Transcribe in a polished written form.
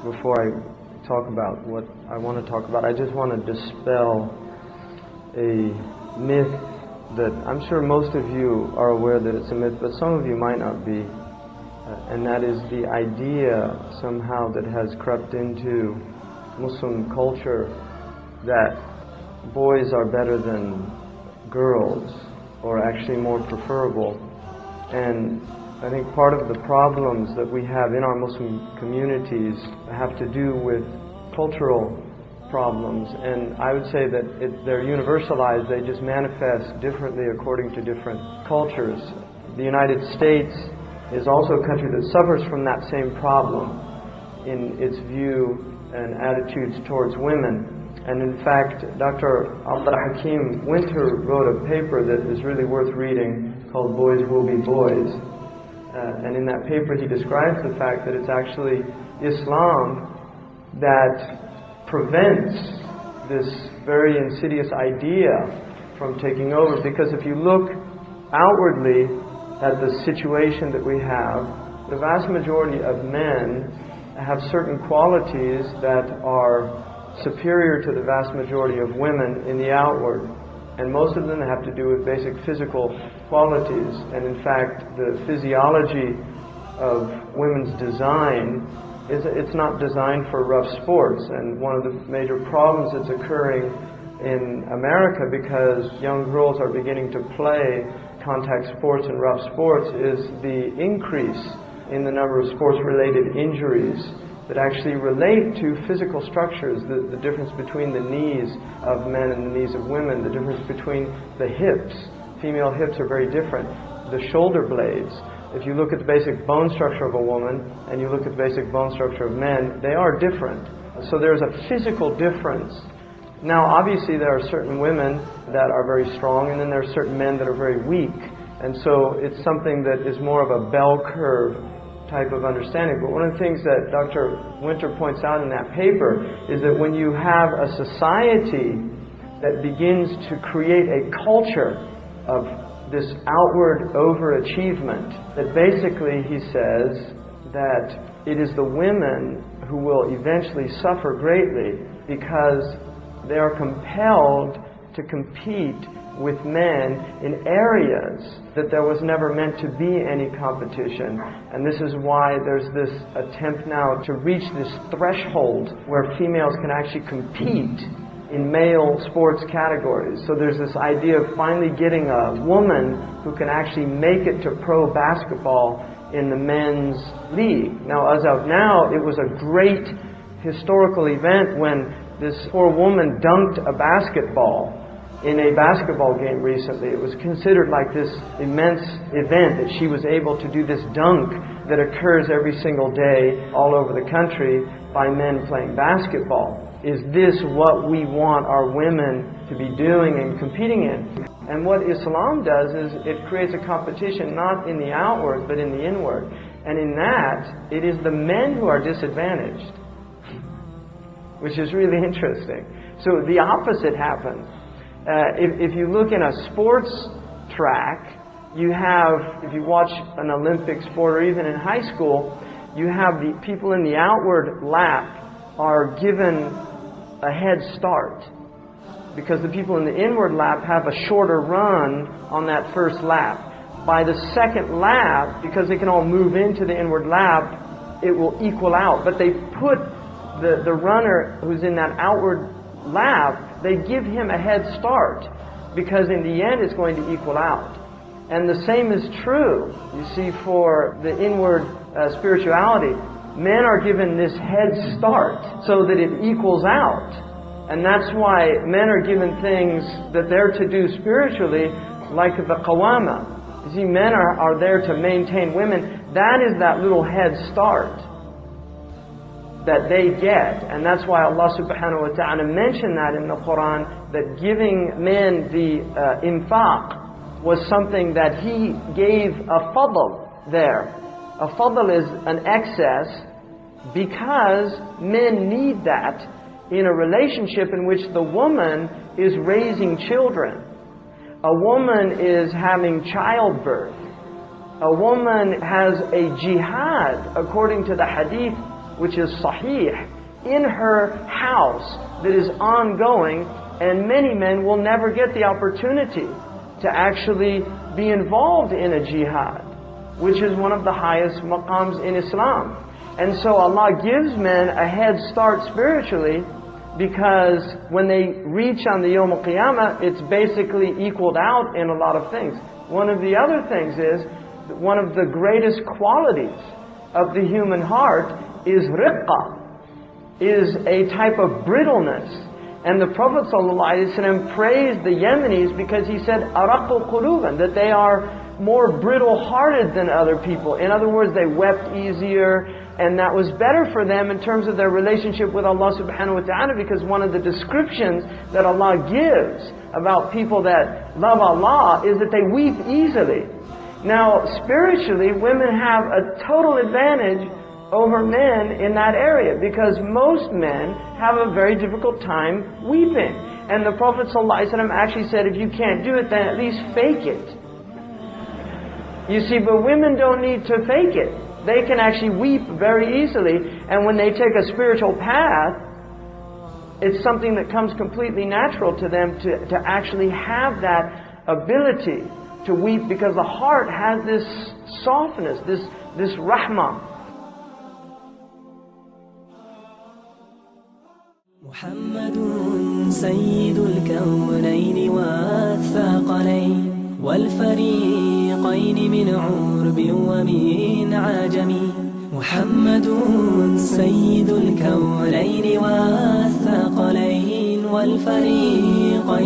before I talk about what I want to talk about, I just want to dispel a myth that I'm sure most of you are aware that it's a myth, but some of you might not be, and that is the idea somehow that has crept into Muslim culture that boys are better than girls, or actually more preferable. And I think part of the problems that we have in our Muslim communities have to do with cultural problems, and I would say that they're universalized. They just manifest differently according to different cultures. The United States is also a country that suffers from that same problem in its view and attitudes towards women. And in fact, Dr. Abdul Hakim Winter wrote a paper that is really worth reading called Boys Will Be Boys. And in that paper he describes the fact that it's actually Islam that prevents this very insidious idea from taking over. Because if you look outwardly at the situation that we have, the vast majority of men have certain qualities that are superior to the vast majority of women in the outward. And most of them have to do with basic physical qualities. And in fact, the physiology of women's design it's not designed for rough sports. And one of the major problems that's occurring in America, because young girls are beginning to play contact sports and rough sports, is the increase in the number of sports-related injuries that actually relate to physical structures, the difference between the knees of men and the knees of women, the difference between the hips. Female hips are very different. The shoulder blades. If you look at the basic bone structure of a woman and you look at the basic bone structure of men, they are different. So there's a physical difference. Now, obviously, there are certain women that are very strong, and then there are certain men that are very weak. And so it's something that is more of a bell curve type of understanding. But one of the things that Dr. Winter points out in that paper is that when you have a society that begins to create a culture of this outward overachievement, that basically, he says, that it is the women who will eventually suffer greatly because they are compelled to compete with men in areas that there was never meant to be any competition. And this is why there's this attempt now to reach this threshold where females can actually compete in male sports categories. So there's this idea of finally getting a woman who can actually make it to pro basketball in the men's league. Now, as of now, it was a great historical event when this poor woman dunked a basketball in a basketball game recently. It was considered like this immense event that she was able to do this dunk that occurs every single day all over the country by men playing basketball. Is this what we want our women to be doing and competing in? And what Islam does is it creates a competition not in the outward but in the inward. And in that, it is the men who are disadvantaged, which is really interesting. So the opposite happens. If you look in a sports track, you have, if you watch an Olympic sport or even in high school, you have the people in the outward lap are given a head start because the people in the inward lap have a shorter run on that first lap. By the second lap, because they can all move into the inward lap, it will equal out. But they put the runner who's in that outward lap, they give him a head start because in the end it's going to equal out. And the same is true, you see, for the inward spirituality. Men are given this head start so that it equals out. And that's why men are given things that they're to do spiritually, like the qawama. You see, men are there to maintain women. That is that little head start that they get. And that's why Allah subhanahu wa ta'ala mentioned that in the Quran, that giving men the infaq was something that He gave a fadl there. A fadl is an excess because men need that in a relationship in which the woman is raising children. A woman is having childbirth. A woman has a jihad, according to the hadith which is sahih, in her house that is ongoing, and many men will never get the opportunity to actually be involved in a jihad, which is one of the highest maqams in Islam. And so Allah gives men a head start spiritually, because when they reach on the Yawm al-Qiyamah, it's basically equaled out in a lot of things. One of the other things is, one of the greatest qualities of the human heart is riqqa, is a type of brittleness. And the Prophet ﷺ praised the Yemenis because he said, araqu quluban, that they are more brittle-hearted than other people. In other words, they wept easier, and that was better for them in terms of their relationship with Allah subhanahu wa ta'ala, because one of the descriptions that Allah gives about people that love Allah is that they weep easily. Now, spiritually, women have a total advantage over men in that area, because most men have a very difficult time weeping. And the Prophet ﷺ actually said, if you can't do it, then at least fake it. You see, but women don't need to fake it. They can actually weep very easily, and when they take a spiritual path, it's something that comes completely natural to them to actually have that ability to weep, because the heart has this softness, this rahmah. محمد سيد الكونين والثقلين والفريقين من عرب ومن عجم. محمد سيد الكونين والثقلين والفريقين